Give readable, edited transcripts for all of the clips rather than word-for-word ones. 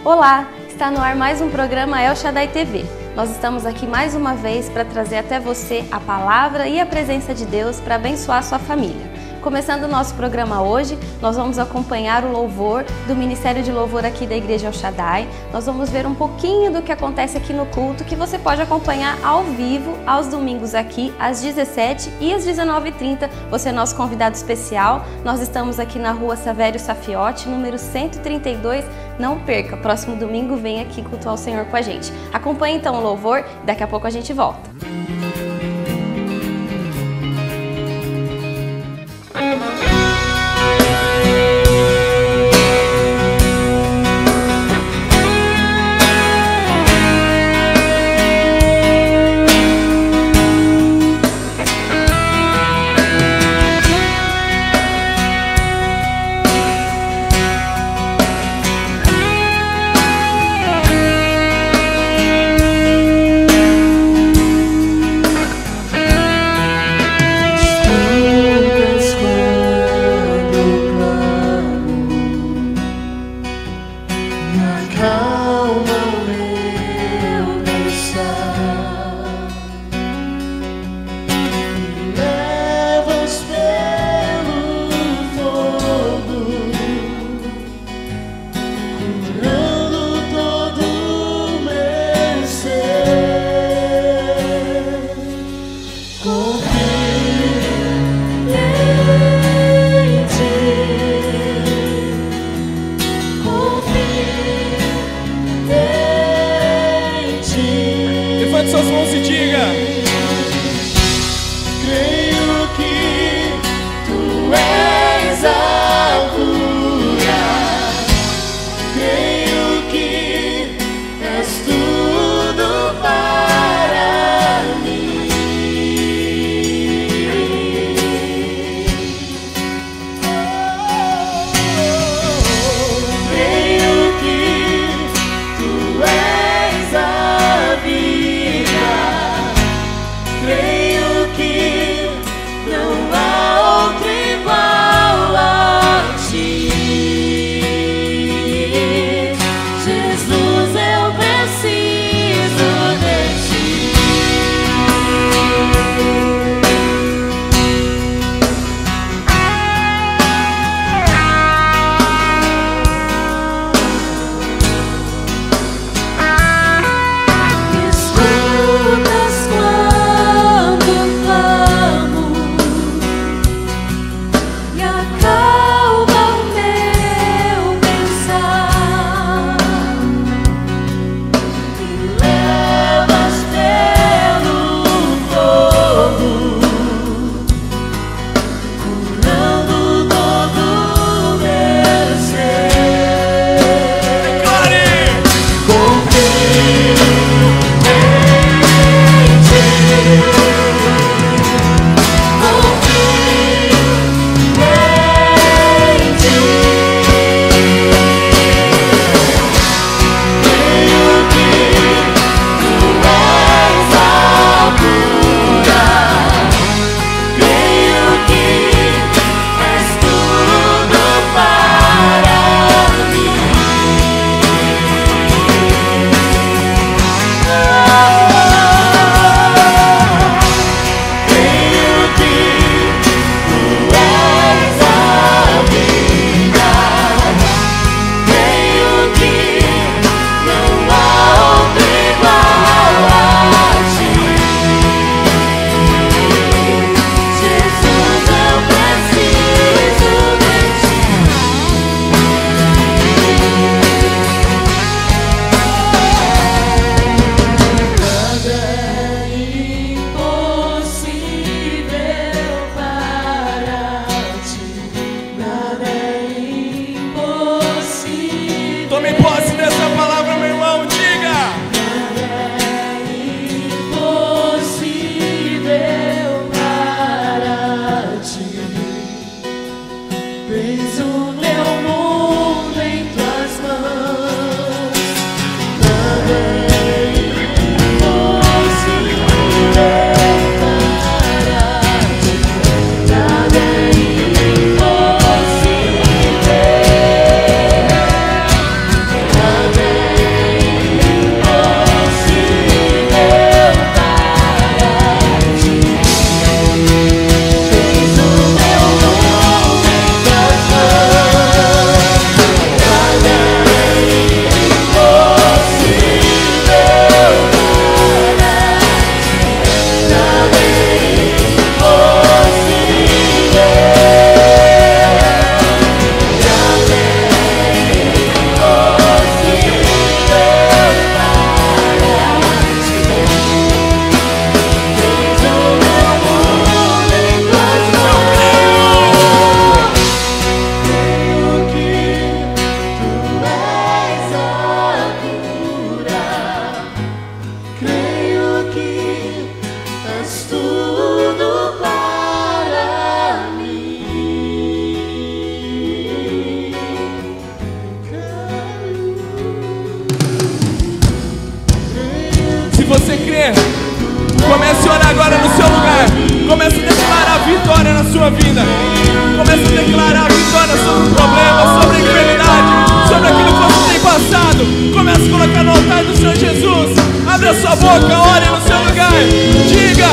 Olá, está no ar mais um programa El Shaddai TV. Nós estamos aqui mais uma vez para trazer até você a palavra e a presença de Deus para abençoar a sua família. Começando o nosso programa hoje, nós vamos acompanhar o louvor do Ministério de Louvor aqui da Igreja El Shaddai. Nós vamos ver um pouquinho do que acontece aqui no culto, que você pode acompanhar ao vivo, aos domingos aqui, às 17 e às 19h30. Você é nosso convidado especial. Nós estamos aqui na rua Savério Safiotti, número 132. Não perca, próximo domingo vem aqui cultuar o Senhor com a gente. Acompanhe então o louvor, daqui a pouco a gente volta. sua vida. Comece a declarar vitória sobre o problema, sobre a enfermidade, sobre aquilo que você tem passado. Comece a colocar no altar do Senhor Jesus. Abre a sua boca, ore no seu lugar. Diga: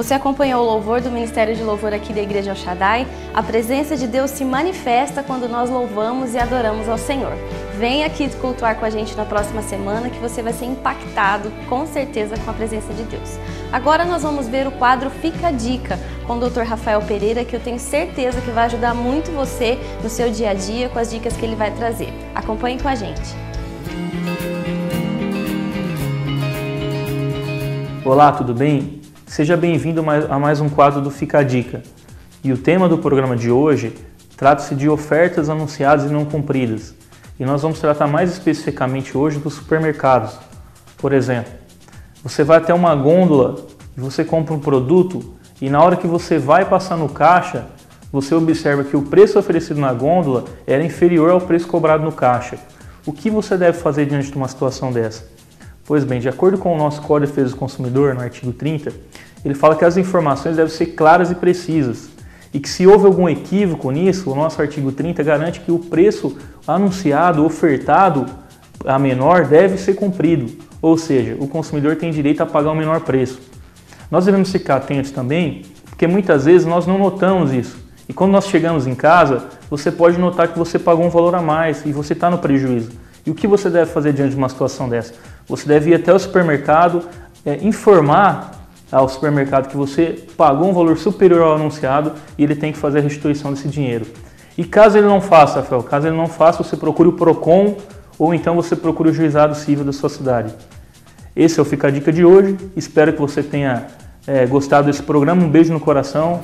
Você acompanhou o louvor do Ministério de Louvor aqui da Igreja El Shaddai? A presença de Deus se manifesta quando nós louvamos e adoramos ao Senhor. Venha aqui cultuar com a gente na próxima semana que você vai ser impactado, com certeza, com a presença de Deus. Agora nós vamos ver o quadro Fica a Dica, com o Dr. Rafael Pereira, que eu tenho certeza que vai ajudar muito você no seu dia a dia com as dicas que ele vai trazer. Acompanhe com a gente. Olá, tudo bem? Seja bem-vindo a mais um quadro do Fica a Dica. E o tema do programa de hoje trata-se de ofertas anunciadas e não cumpridas. E nós vamos tratar mais especificamente hoje dos supermercados. Por exemplo, você vai até uma gôndola e você compra um produto e na hora que você vai passar no caixa, você observa que o preço oferecido na gôndola era inferior ao preço cobrado no caixa. O que você deve fazer diante de uma situação dessa? Pois bem, de acordo com o nosso Código de Defesa do Consumidor, no artigo 30, ele fala que as informações devem ser claras e precisas e que se houve algum equívoco nisso, o nosso artigo 30 garante que o preço anunciado, ofertado a menor deve ser cumprido, ou seja, o consumidor tem direito a pagar o menor preço. Nós devemos ficar atentos também, porque muitas vezes nós não notamos isso. E quando nós chegamos em casa, você pode notar que você pagou um valor a mais e você está no prejuízo. E o que você deve fazer diante de uma situação dessa? Você deve ir até o supermercado, informar ao supermercado que você pagou um valor superior ao anunciado e ele tem que fazer a restituição desse dinheiro. E caso ele não faça, Rafael, caso ele não faça, você procure o PROCON ou então você procure o juizado civil da sua cidade. Esse é o Fica a Dica de hoje. Espero que você tenha gostado desse programa. Um beijo no coração.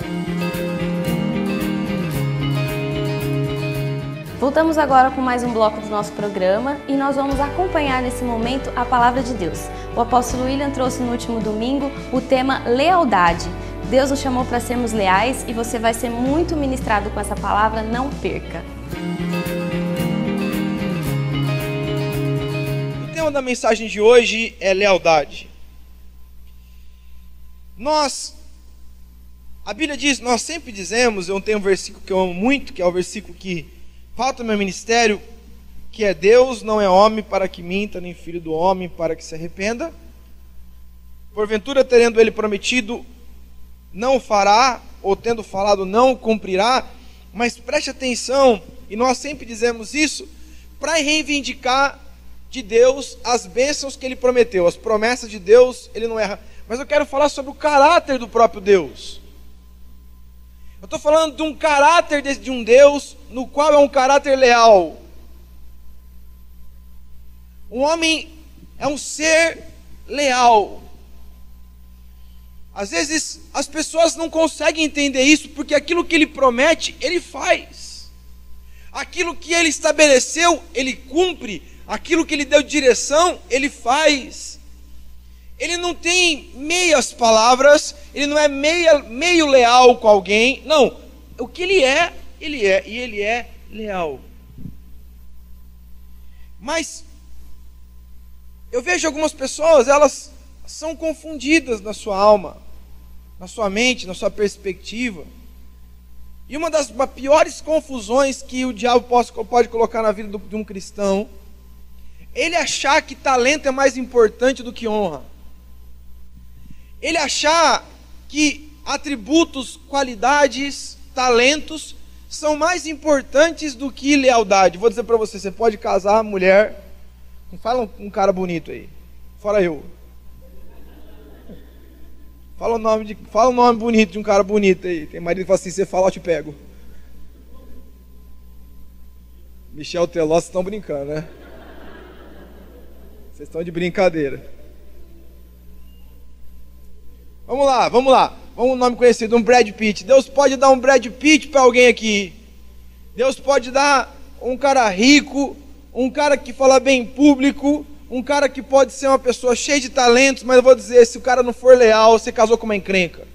Voltamos agora com mais um bloco do nosso programa e nós vamos acompanhar nesse momento a Palavra de Deus. O apóstolo William trouxe no último domingo o tema lealdade. Deus nos chamou para sermos leais e você vai ser muito ministrado com essa palavra, não perca. O tema da mensagem de hoje é lealdade. A Bíblia diz, nós sempre dizemos, eu tenho um versículo que eu amo muito, que é o versículo que falta no meu ministério, que é: Deus não é homem para que minta, nem filho do homem para que se arrependa. Porventura, tendo ele prometido, não fará, ou tendo falado, não cumprirá. Mas preste atenção, e nós sempre dizemos isso, para reivindicar de Deus, as bênçãos que Ele prometeu, as promessas de Deus, Ele não erra. Mas eu quero falar sobre o caráter do próprio Deus. Eu estou falando de um caráter de um Deus, no qual é um caráter leal. Um homem é um ser leal. Às vezes as pessoas não conseguem entender isso, porque aquilo que Ele promete, Ele faz. Aquilo que Ele estabeleceu, Ele cumpre. Aquilo que Ele deu direção, Ele faz. Ele não tem meias palavras, Ele não é meio leal com alguém. Não, o que Ele é, e Ele é leal. Mas eu vejo algumas pessoas, elas são confundidas na sua alma, na sua mente, na sua perspectiva. E uma das piores confusões que o diabo pode colocar na vida de um cristão, ele achar que talento é mais importante do que honra. Ele achar que atributos, qualidades, talentos são mais importantes do que lealdade. Vou dizer para você, você pode casar mulher, fala um cara bonito aí, fora eu. Fala o nome bonito de um cara bonito aí. Tem marido que fala assim, você fala, eu te pego. Michel Teló, vocês estão brincando, né? Vocês estão de brincadeira. Vamos lá. Vamos um nome conhecido, um Brad Pitt. Deus pode dar um Brad Pitt para alguém aqui. Deus pode dar um cara rico, um cara que fala bem em público, um cara que pode ser uma pessoa cheia de talentos, mas eu vou dizer, se o cara não for leal, você casou com uma encrenca.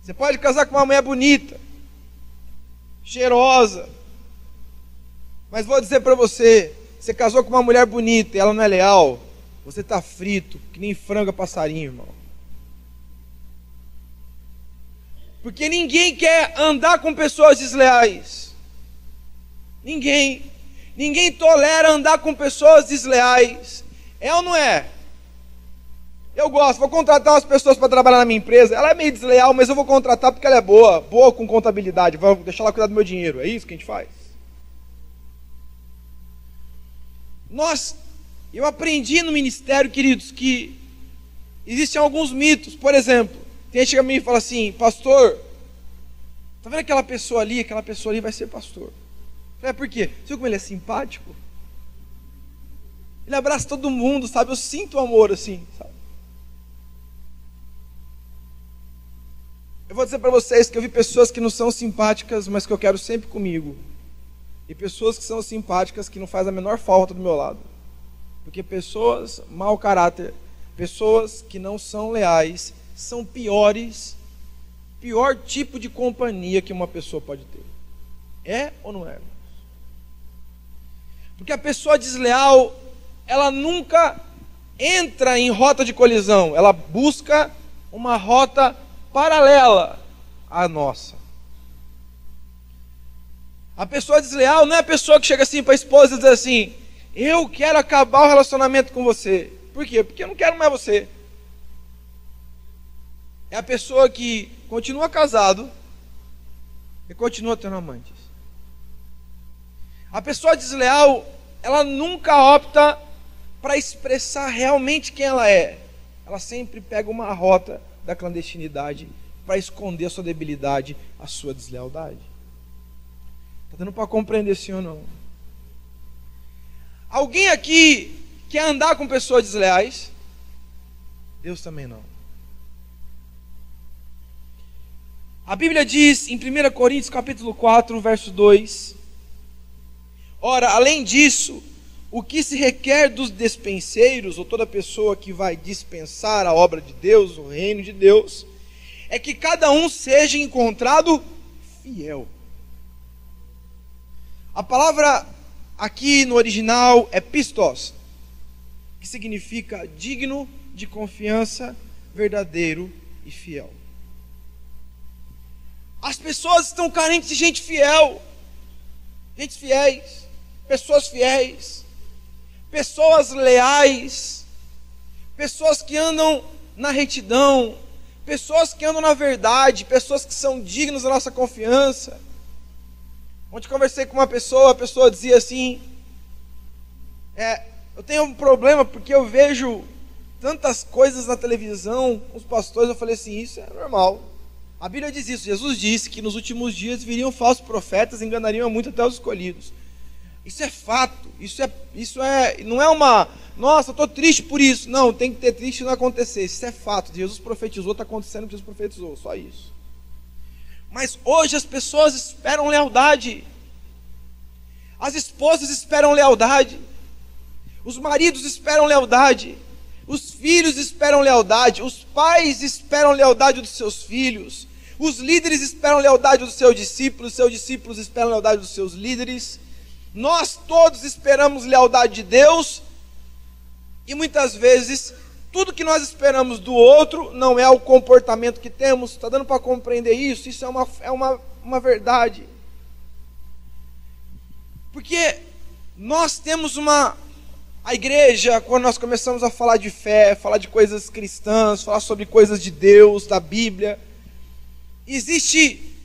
Você pode casar com uma mulher bonita, cheirosa, mas vou dizer para você, você casou com uma mulher bonita e ela não é leal, você está frito, que nem frango a passarinho, irmão. Porque ninguém quer andar com pessoas desleais. Ninguém tolera andar com pessoas desleais. É ou não é? Eu gosto, vou contratar umas pessoas para trabalhar na minha empresa. Ela é meio desleal, mas eu vou contratar porque ela é boa com contabilidade. Vou deixar ela cuidar do meu dinheiro. É isso que a gente faz. Eu aprendi no ministério, queridos, que existem alguns mitos. Por exemplo, tem gente que chega a mim e fala assim, pastor, tá vendo aquela pessoa ali? Aquela pessoa ali vai ser pastor. Por quê? Você viu como ele é simpático? Ele abraça todo mundo, sabe? Eu sinto o amor assim, sabe? Eu vou dizer para vocês que eu vi pessoas que não são simpáticas, mas que eu quero sempre comigo. E pessoas que são simpáticas que não fazem a menor falta do meu lado. Porque pessoas mau caráter, pessoas que não são leais, são pior tipo de companhia que uma pessoa pode ter. É ou não é? Porque a pessoa desleal, ela nunca entra em rota de colisão, ela busca uma rota paralela à nossa. A pessoa desleal não é a pessoa que chega assim para a esposa e diz assim, eu quero acabar o relacionamento com você. Por quê? Porque eu não quero mais você. É a pessoa que continua casado e continua tendo amantes. A pessoa desleal, ela nunca opta para expressar realmente quem ela é. Ela sempre pega uma rota da clandestinidade para esconder a sua debilidade, a sua deslealdade. Está dando para compreender sim ou não? Alguém aqui quer andar com pessoas desleais? Deus também não. A Bíblia diz em 1 Coríntios capítulo 4, verso 2, ora, além disso, o que se requer dos despenseiros, ou toda pessoa que vai dispensar a obra de Deus, o reino de Deus, é que cada um seja encontrado fiel. A palavra aqui no original é pistos, que significa digno de confiança, verdadeiro e fiel. As pessoas estão carentes de gente fiel, gente fiéis, pessoas leais, pessoas que andam na retidão, pessoas que andam na verdade, pessoas que são dignas da nossa confiança. Ontem conversei com uma pessoa, a pessoa dizia assim, Eu tenho um problema porque eu vejo tantas coisas na televisão, os pastores, eu falei assim, isso é normal. A Bíblia diz isso, Jesus disse que nos últimos dias viriam falsos profetas, enganariam muito até os escolhidos. Isso é fato, não é uma, nossa, eu estou triste por isso. Não, tem que ter triste e não acontecer. Isso é fato, Jesus profetizou, está acontecendo o que Jesus profetizou, só isso. Mas hoje as pessoas esperam lealdade. As esposas esperam lealdade. Os maridos esperam lealdade. Os filhos esperam lealdade. Os pais esperam lealdade dos seus filhos. Os líderes esperam lealdade dos seus discípulos esperam lealdade dos seus líderes. Nós todos esperamos lealdade de Deus. E muitas vezes, tudo que nós esperamos do outro não é o comportamento que temos. Está dando para compreender isso? Isso é uma verdade. Porque nós temos a igreja, quando nós começamos a falar de fé, falar de coisas cristãs, falar sobre coisas de Deus, da Bíblia, existe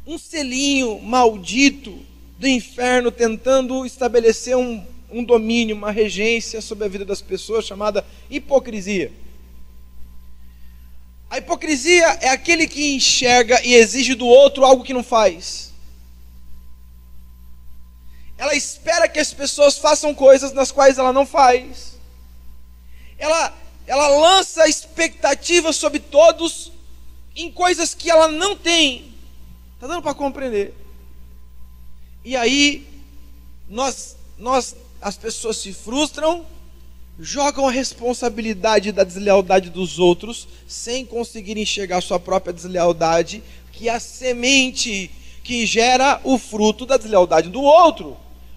um selinho maldito do inferno tentando estabelecer um domínio, uma regência sobre a vida das pessoas, chamada hipocrisia. A hipocrisia é aquele que enxerga e exige do outro algo que não faz. Ela espera que as pessoas façam coisas nas quais ela não faz. Ela lança expectativas sobre todos em coisas que ela não tem. Está dando para compreender? E aí, as pessoas se frustram, jogam a responsabilidade da deslealdade dos outros, sem conseguir enxergar sua própria deslealdade, que é a semente que gera o fruto da deslealdade do outro.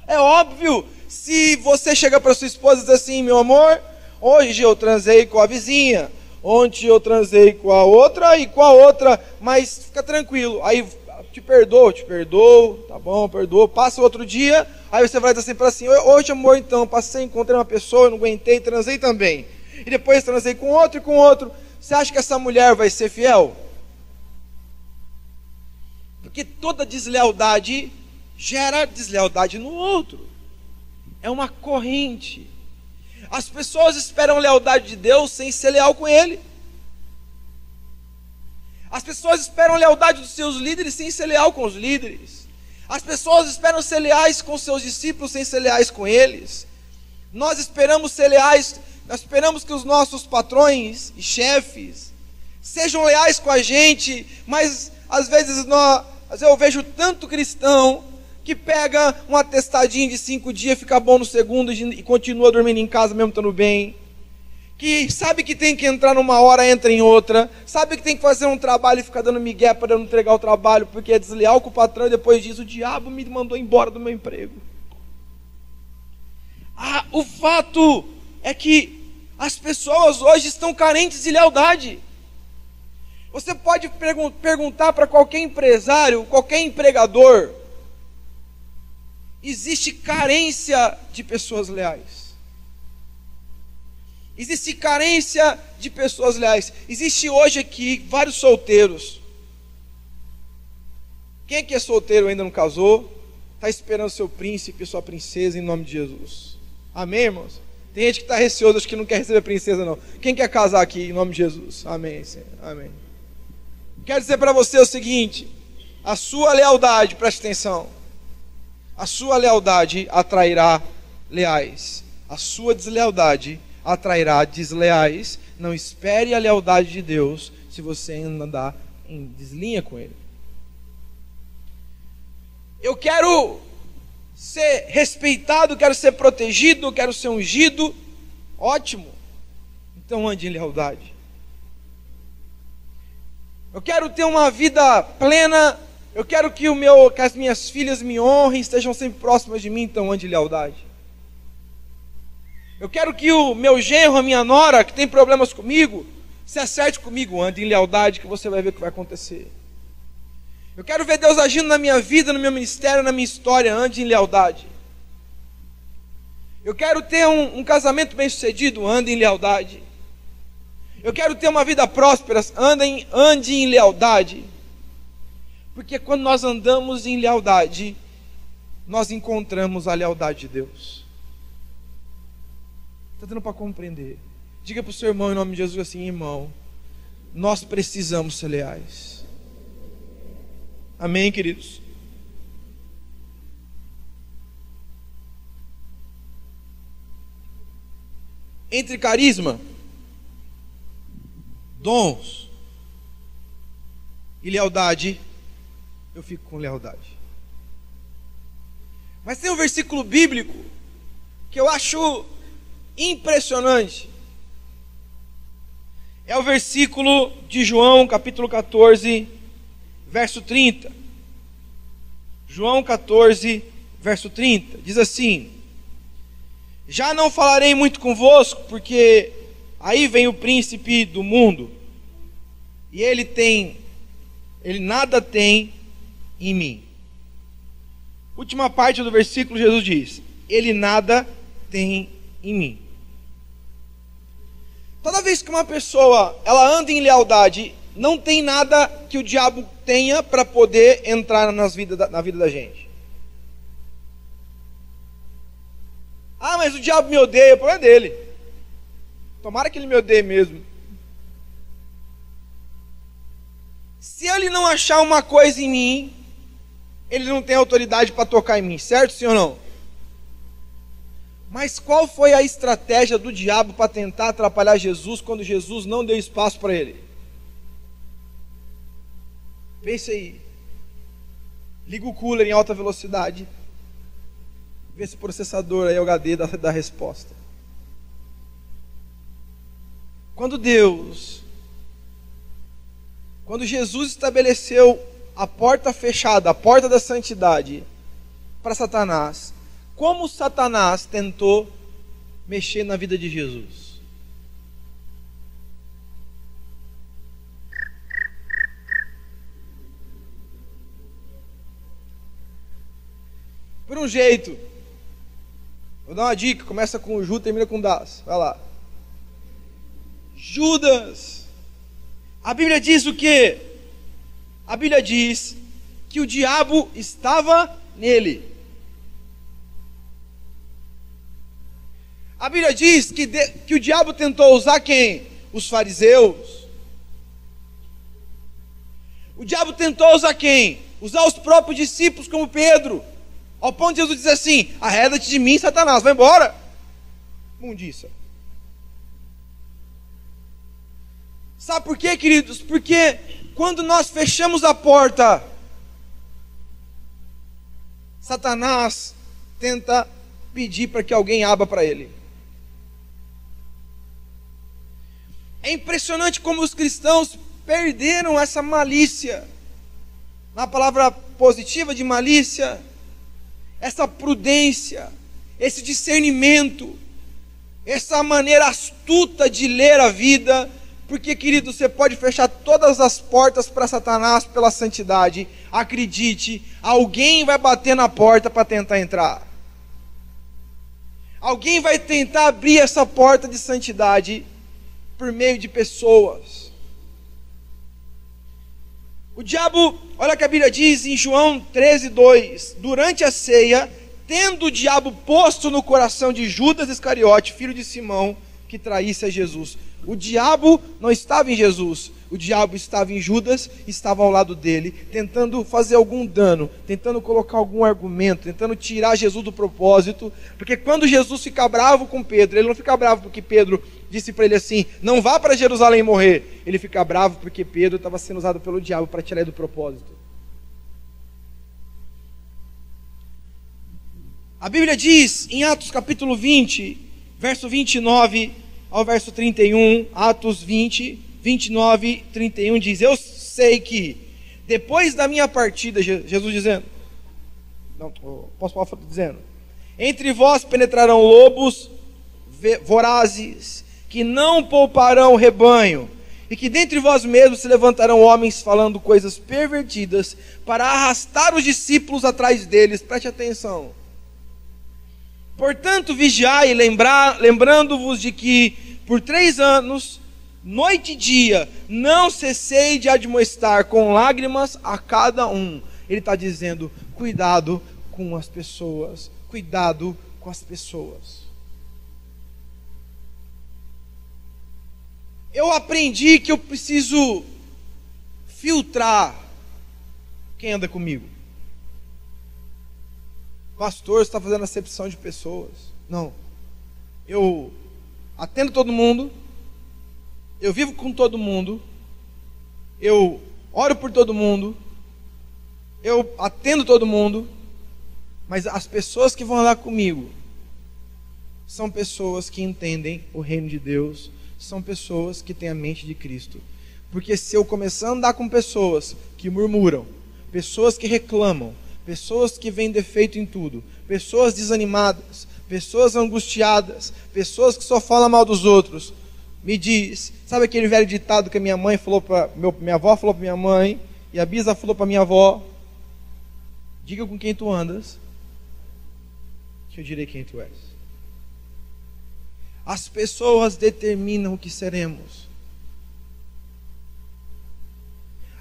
É óbvio, se você chega para sua esposa e diz assim, meu amor, hoje eu transei com a vizinha, ontem eu transei com a outra e com a outra, mas fica tranquilo, aí te perdoo, tá bom, perdoo, passa outro dia, aí você vai dizer assim, hoje amor, então, encontrei uma pessoa, eu não aguentei, transei também, e depois transei com outro e com outro, você acha que essa mulher vai ser fiel? Porque toda deslealdade gera deslealdade no outro. É uma corrente. As pessoas esperam lealdade de Deus sem ser leal com Ele. As pessoas esperam lealdade dos seus líderes sem ser leal com os líderes. As pessoas esperam ser leais com seus discípulos sem ser leais com eles. Nós esperamos ser leais, nós esperamos que os nossos patrões e chefes sejam leais com a gente, mas às vezes eu vejo tanto cristão que pega um atestadinho de 5 dias, fica bom no segundo e continua dormindo em casa mesmo estando bem. Que sabe que tem que entrar numa hora, entra em outra. Sabe que tem que fazer um trabalho e fica dando migué para não entregar o trabalho, porque é desleal com o patrão e depois diz, o diabo me mandou embora do meu emprego. O fato é que as pessoas hoje estão carentes de lealdade. Você pode perguntar para qualquer empresário, qualquer empregador, existe carência de pessoas leais. Existe carência de pessoas leais. Existe hoje aqui vários solteiros. Quem que é solteiro ainda não casou? Está esperando seu príncipe, sua princesa em nome de Jesus. Amém, irmãos? Tem gente que está receoso, acho que não quer receber princesa não. Quem quer casar aqui em nome de Jesus? Amém, Senhor. Amém. Quero dizer para você o seguinte, a sua lealdade, preste atenção, a sua lealdade atrairá leais, a sua deslealdade atrairá desleais. Não espere a lealdade de Deus se você ainda andar em deslinha com Ele. Eu quero ser respeitado, quero ser protegido, quero ser ungido, ótimo, então ande em lealdade. Eu quero ter uma vida plena, eu quero que as minhas filhas me honrem, estejam sempre próximas de mim, então ande em lealdade. Eu quero que o meu genro, a minha nora, que tem problemas comigo, se acerte comigo, ande em lealdade, que você vai ver o que vai acontecer. Eu quero ver Deus agindo na minha vida, no meu ministério, na minha história, ande em lealdade. Eu quero ter um casamento bem sucedido, ande em lealdade. Eu quero ter uma vida próspera, ande em lealdade. Porque quando nós andamos em lealdade, nós encontramos a lealdade de Deus. Está dando para compreender. Diga para o seu irmão em nome de Jesus assim: irmão, nós precisamos ser leais. Amém, queridos? Entre carisma, dons e lealdade, eu fico com lealdade. Mas tem um versículo bíblico que eu acho impressionante. É o versículo de João, capítulo 14, verso 30. João 14, verso 30. Diz assim: já não falarei muito convosco, porque aí vem o príncipe do mundo, e ele nada tem em mim. Última parte do versículo, Jesus diz: ele nada tem em mim. Toda vez que uma pessoa ela anda em lealdade, não tem nada que o diabo tenha para poder entrar na vida da gente. Ah, mas o diabo me odeia, o problema é dele. Tomara que ele me odeie mesmo. Se ele não achar uma coisa em mim, ele não tem autoridade para tocar em mim, certo, sim ou não? Mas qual foi a estratégia do diabo para tentar atrapalhar Jesus quando Jesus não deu espaço para ele? Pense aí. Liga o cooler em alta velocidade. Vê esse processador aí, HD, dá resposta. Quando Jesus estabeleceu a porta fechada, a porta da santidade para Satanás, como Satanás tentou mexer na vida de Jesus? Por um jeito. Vou dar uma dica, começa com Ju, termina com Das. Vai lá. Judas. A Bíblia diz o quê? A Bíblia diz que o diabo estava nele. A Bíblia diz que o diabo tentou usar quem? Os fariseus. O diabo tentou usar quem? Usar os próprios discípulos como Pedro. Ao ponto de Jesus dizer assim: arreda-te de mim, Satanás, vai embora. Mundiça. Sabe por quê, queridos? Porque quando nós fechamos a porta, Satanás tenta pedir para que alguém abra para ele. É impressionante como os cristãos perderam essa malícia. Na palavra positiva de malícia, essa prudência, esse discernimento, essa maneira astuta de ler a vida. Porque, querido, você pode fechar todas as portas para Satanás pela santidade. Acredite, alguém vai bater na porta para tentar entrar. Alguém vai tentar abrir essa porta de santidade por meio de pessoas. O diabo, olha o que a Bíblia diz em João 13:2. Durante a ceia, tendo o diabo posto no coração de Judas Iscariote, filho de Simão, que traísse a Jesus. O diabo não estava em Jesus, o diabo estava em Judas, estava ao lado dele, tentando fazer algum dano, tentando colocar algum argumento, tentando tirar Jesus do propósito. Porque quando Jesus fica bravo com Pedro, ele não fica bravo porque Pedro disse para ele assim: não vá para Jerusalém morrer. Ele fica bravo porque Pedro estava sendo usado pelo diabo para tirar ele do propósito. A Bíblia diz em Atos capítulo 20, verso 29 ao verso 31, Atos 20, 29, 31 diz: eu sei que depois da minha partida, Jesus dizendo, não, posso falar dizendo, entre vós penetrarão lobos vorazes, que não pouparão o rebanho, e que dentre vós mesmos se levantarão homens falando coisas pervertidas, para arrastar os discípulos atrás deles. Preste atenção. Portanto, vigiai, lembrando-vos de que por 3 anos, noite e dia, não cessei de admoestar com lágrimas a cada um. Ele está dizendo: cuidado com as pessoas, cuidado com as pessoas. eu aprendi que eu preciso filtrar quem anda comigo. Pastor, você está fazendo acepção de pessoas. Não. Eu atendo todo mundo, eu vivo com todo mundo, eu oro por todo mundo, eu atendo todo mundo, mas as pessoas que vão andar comigo são pessoas que entendem o reino de Deus, são pessoas que têm a mente de Cristo. Porque se eu começar a andar com pessoas que murmuram, pessoas que reclamam, pessoas que veem defeito em tudo, pessoas desanimadas, pessoas angustiadas, pessoas que só falam mal dos outros, me diz, sabe aquele velho ditado que a minha mãe falou para minha avó falou para minha mãe e a bisa falou para minha avó? Diga com quem tu andas, que eu direi quem tu és. As pessoas determinam o que seremos.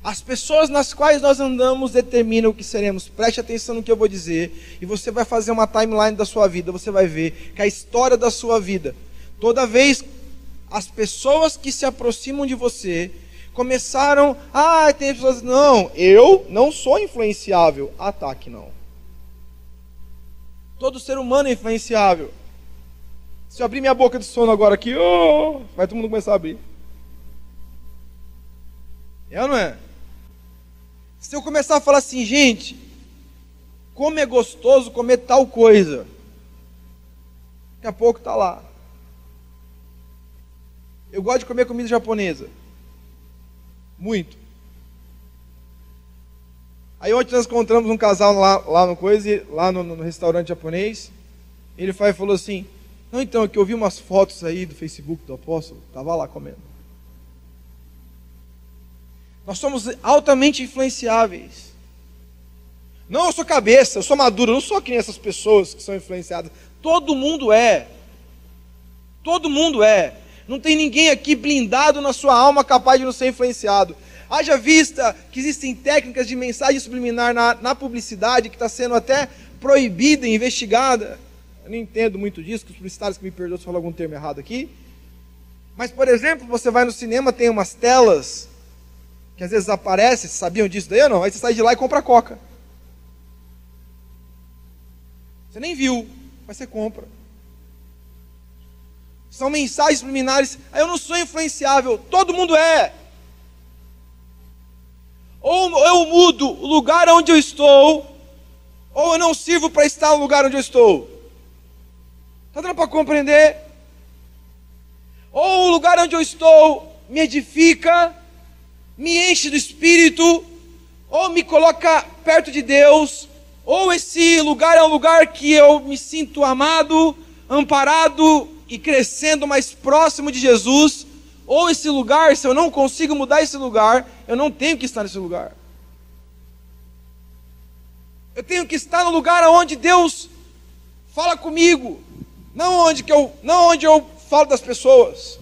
As pessoas nas quais nós andamos determinam o que seremos. Preste atenção no que eu vou dizer. E você vai fazer uma timeline da sua vida. Você vai ver que a história da sua vida, toda vez as pessoas que se aproximam de você começaram, tem pessoas, não, eu não sou influenciável. Tá, que não. Todo ser humano é influenciável. Se eu abrir minha boca de sono agora aqui, vai todo mundo começar a abrir. É ou não é? Se eu começar a falar assim, gente, como é gostoso comer tal coisa, daqui a pouco está lá. Eu gosto de comer comida japonesa. Muito. Aí ontem nós encontramos um casal lá no restaurante japonês. Ele falou assim, não, então, é que eu vi umas fotos aí do Facebook do apóstolo, estava lá comendo. Nós somos altamente influenciáveis. Não, eu sou cabeça, eu sou maduro, eu não sou que nem essas pessoas que são influenciadas. Todo mundo é. Todo mundo é. Não tem ninguém aqui blindado na sua alma capaz de não ser influenciado. Haja vista que existem técnicas de mensagem subliminar na publicidade que está sendo até proibida e investigada. Eu não entendo muito disso, que os publicitários que me perdoam se eu falar algum termo errado aqui. Mas, por exemplo, você vai no cinema, tem umas telas que às vezes aparecem, vocês sabiam disso daí ou não? Aí você sai de lá e compra Coca. Você nem viu, mas você compra. São mensagens subliminares. Eu não sou influenciável, todo mundo é. Ou eu mudo o lugar onde eu estou, ou eu não sirvo para estar no lugar onde eu estou. Está dando para compreender? Ou o lugar onde eu estou me edifica, me enche do Espírito, ou me coloca perto de Deus, ou esse lugar é um lugar que eu me sinto amado, amparado e crescendo mais próximo de Jesus, ou esse lugar, se eu não consigo mudar esse lugar, eu não tenho que estar nesse lugar. Eu tenho que estar no lugar onde Deus fala comigo, não onde eu falo das pessoas.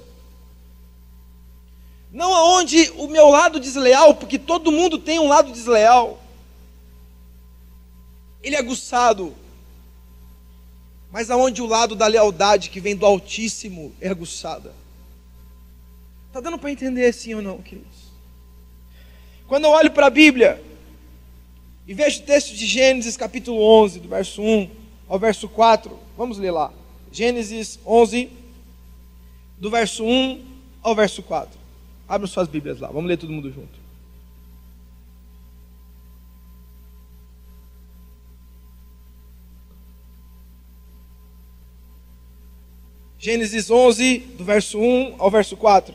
Não aonde o meu lado desleal, porque todo mundo tem um lado desleal. Ele é aguçado. Mas aonde o lado da lealdade que vem do Altíssimo é aguçada. Está dando para entender sim ou não, queridos? Quando eu olho para a Bíblia e vejo o texto de Gênesis capítulo 11, do verso 1 ao verso 4, vamos ler lá. Gênesis 11, do verso 1 ao verso 4. Abram suas Bíblias lá, vamos ler todo mundo junto. Gênesis 11, do verso 1 ao verso 4.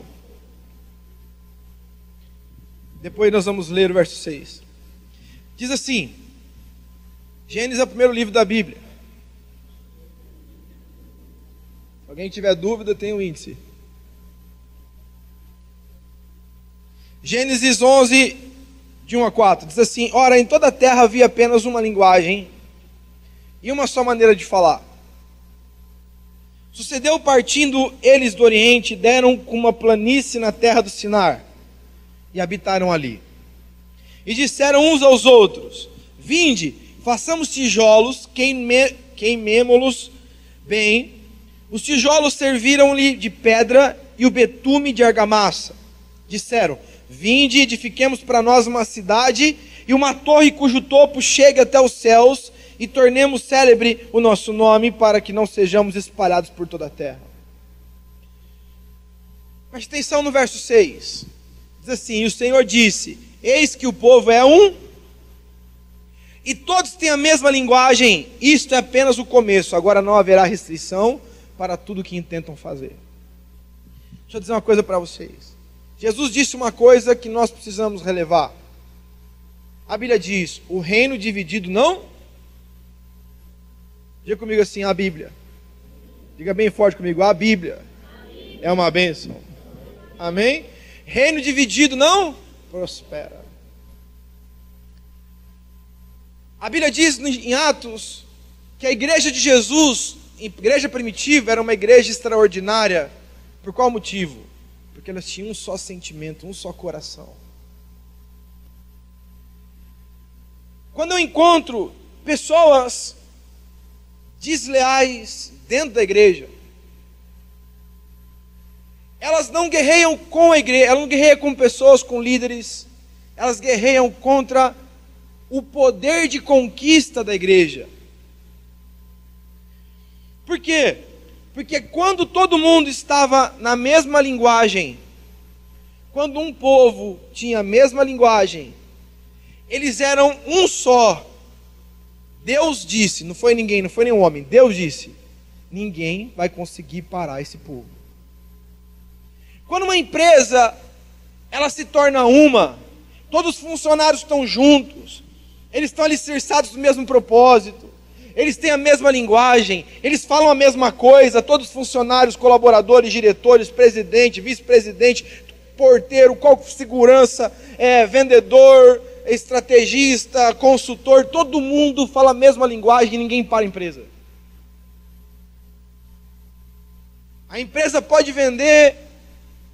Depois nós vamos ler o verso 6. Diz assim, Gênesis é o primeiro livro da Bíblia. Se alguém tiver dúvida, tem um índice. Gênesis 11, de 1 a 4, diz assim, ora, em toda a terra havia apenas uma linguagem e uma só maneira de falar. Sucedeu partindo eles do Oriente, deram com uma planície na terra do Sinar, e habitaram ali. E disseram uns aos outros, vinde, façamos tijolos, queimemo-los bem. Os tijolos serviram-lhe de pedra, e o betume de argamassa. Disseram: vinde e edifiquemos para nós uma cidade e uma torre cujo topo chegue até os céus, e tornemos célebre o nosso nome, para que não sejamos espalhados por toda a terra. Preste atenção no verso 6. Diz assim: e o Senhor disse: eis que o povo é um, e todos têm a mesma linguagem. Isto é apenas o começo, agora não haverá restrição para tudo que intentam fazer. Deixa eu dizer uma coisa para vocês. Jesus disse uma coisa que nós precisamos relevar. A Bíblia diz: o reino dividido não... Diga comigo assim: a Bíblia. Diga bem forte comigo: a Bíblia é uma bênção. Amém? Reino dividido não prospera. A Bíblia diz em Atos que a igreja de Jesus, a igreja primitiva, era uma igreja extraordinária. Por qual motivo? Porque elas tinham um só sentimento, um só coração. Quando eu encontro pessoas desleais dentro da igreja, elas não guerreiam com a igreja, elas não guerreiam com pessoas, com líderes, elas guerreiam contra o poder de conquista da igreja. Por quê? Porque quando todo mundo estava na mesma linguagem, quando um povo tinha a mesma linguagem, eles eram um só. Deus disse, não foi ninguém, não foi nenhum homem, Deus disse: ninguém vai conseguir parar esse povo. Quando uma empresa, ela se torna uma, todos os funcionários estão juntos, eles estão alicerçados no mesmo propósito, eles têm a mesma linguagem, eles falam a mesma coisa, todos os funcionários, colaboradores, diretores, presidente, vice-presidente, porteiro, segurança, vendedor, estrategista, consultor, todo mundo fala a mesma linguagem e ninguém para a empresa. A empresa pode vender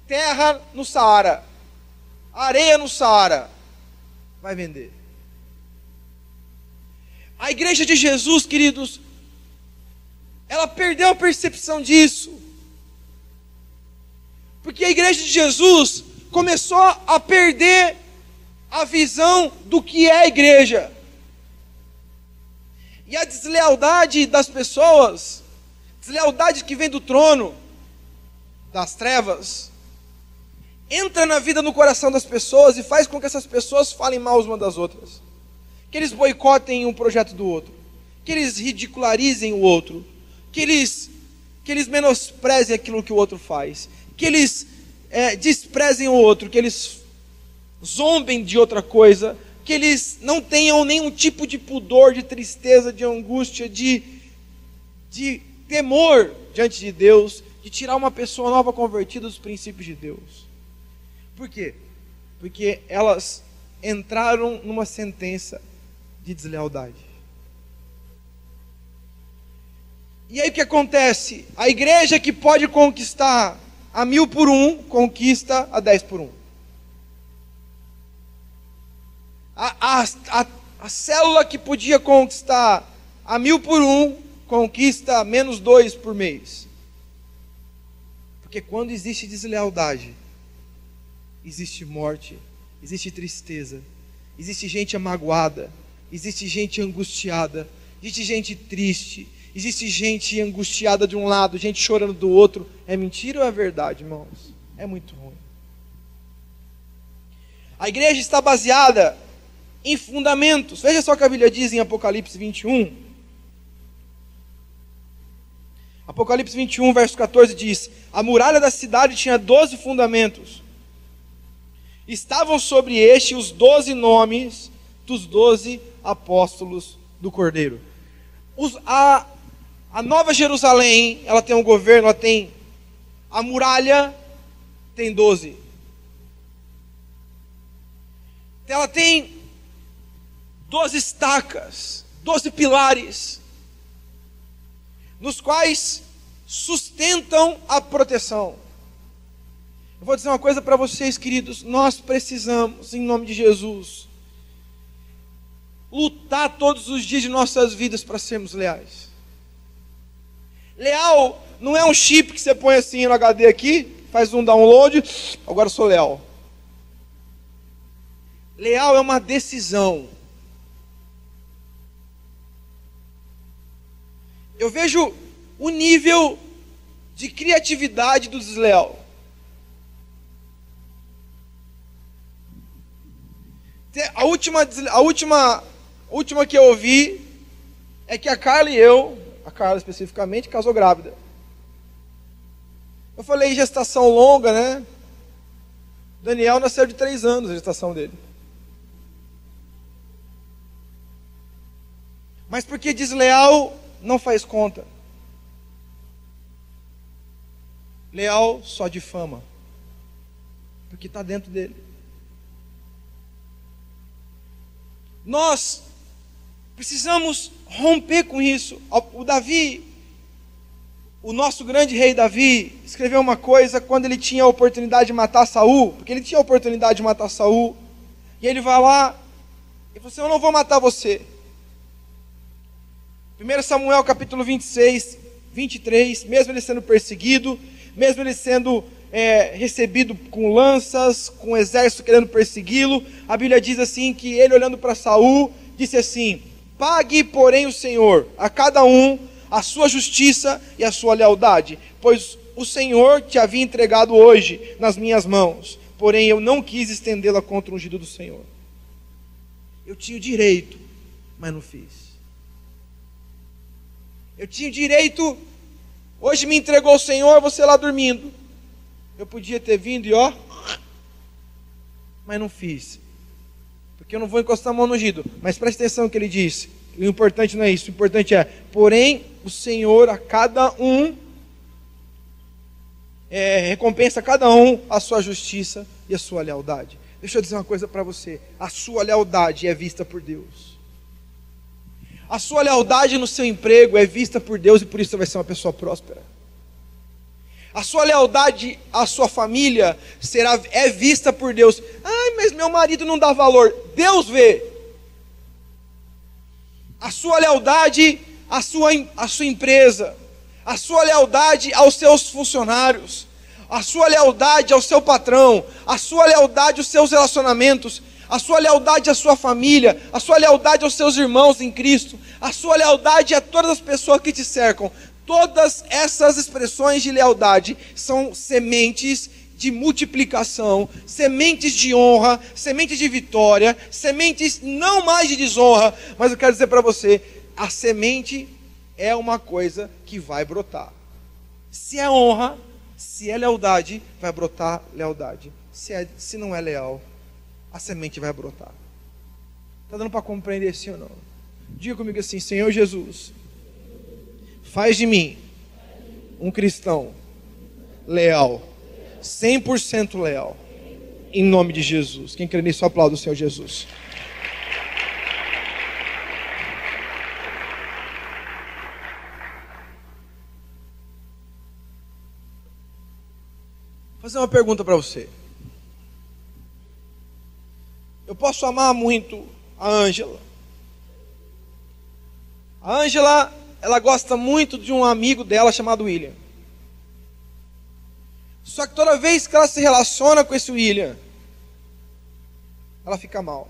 terra no Saara, areia no Saara, vai vender. A igreja de Jesus, queridos, ela perdeu a percepção disso, porque a igreja de Jesus começou a perder a visão do que é a igreja. E a deslealdade das pessoas, deslealdade que vem do trono, das trevas, entra na vida, no coração das pessoas e faz com que essas pessoas falem mal umas das outras. Que eles boicotem um projeto do outro, que eles ridicularizem o outro, que eles menosprezem aquilo que o outro faz, que eles desprezem o outro, que eles zombem de outra coisa, que eles não tenham nenhum tipo de pudor, de tristeza, de angústia, de temor diante de Deus, de tirar uma pessoa nova convertida dos princípios de Deus. Por quê? Porque elas entraram numa sentença de deslealdade. E aí o que acontece? A igreja que pode conquistar a 1000 por 1, conquista a 10 por 1. A célula que podia conquistar a 1000 por 1, conquista menos 2 por mês. Porque quando existe deslealdade, existe morte, existe tristeza, existe gente amagoada, existe gente angustiada, existe gente triste, existe gente angustiada de um lado, gente chorando do outro. É mentira ou é verdade, irmãos? É muito ruim. A igreja está baseada em fundamentos. Veja só o que a Bíblia diz em Apocalipse 21. Apocalipse 21, verso 14 diz: a muralha da cidade tinha 12 fundamentos. Estavam sobre este os 12 nomes dos 12 apóstolos do Cordeiro. A Nova Jerusalém, ela tem um governo, ela tem a muralha, tem 12. Ela tem 12 estacas, 12 pilares, nos quais sustentam a proteção. Eu vou dizer uma coisa para vocês, queridos: nós precisamos, em nome de Jesus, lutar todos os dias de nossas vidas para sermos leais. Leal não é um chip que você põe assim no HD aqui, faz um download, agora sou leal. Leal é uma decisão. Eu vejo o nível de criatividade do desleal. A última que eu ouvi é que a Carla e eu, a Carla especificamente, casou grávida. Eu falei gestação longa, né? Daniel nasceu de 3 anos a gestação dele. Mas porque desleal não faz conta. Leal só de fama. Porque está dentro dele. Nós precisamos romper com isso. O Davi, o nosso grande rei Davi, escreveu uma coisa quando ele tinha a oportunidade de matar Saul, porque ele tinha a oportunidade de matar Saul, e ele vai lá e fala assim: eu não vou matar você. 1 Samuel capítulo 26, 23, mesmo ele sendo perseguido, mesmo ele sendo recebido com lanças, com um exército querendo persegui-lo, a Bíblia diz assim que ele, olhando para Saul, disse assim: pague, porém, o Senhor a cada um a sua justiça e a sua lealdade, pois o Senhor te havia entregado hoje nas minhas mãos, porém eu não quis estendê-la contra o ungido do Senhor. Eu tinha o direito, mas não fiz. Eu tinha o direito, hoje me entregou o Senhor, você lá dormindo. Eu podia ter vindo e mas não fiz. Porque eu não vou encostar a mão no ungido. Mas preste atenção no que ele disse. O importante não é isso. O importante é: porém, o Senhor a cada um recompensa a cada um a sua justiça e a sua lealdade. Deixa eu dizer uma coisa para você. A sua lealdade é vista por Deus. A sua lealdade no seu emprego é vista por Deus, e por isso você vai ser uma pessoa próspera. A sua lealdade à sua família é vista por Deus. Ai, mas meu marido não dá valor. Deus vê. A sua lealdade à sua empresa, a sua lealdade aos seus funcionários, a sua lealdade ao seu patrão, a sua lealdade aos seus relacionamentos, a sua lealdade à sua família, a sua lealdade aos seus irmãos em Cristo, a sua lealdade a todas as pessoas que te cercam. Todas essas expressões de lealdade são sementes de multiplicação, sementes de honra, sementes de vitória, sementes não mais de desonra. Mas eu quero dizer para você, a semente é uma coisa que vai brotar. Se é honra, se é lealdade, vai brotar lealdade. Se não é leal, a semente vai brotar. Está dando para compreender sim ou não? Diga comigo assim: Senhor Jesus, faz de mim um cristão leal, 100% leal, em nome de Jesus. Quem crê nisso, aplauda o Senhor Jesus. Vou fazer uma pergunta para você. Eu posso amar muito a Ângela. A Ângela, ela gosta muito de um amigo dela chamado William. Só que toda vez que ela se relaciona com esse William, ela fica mal.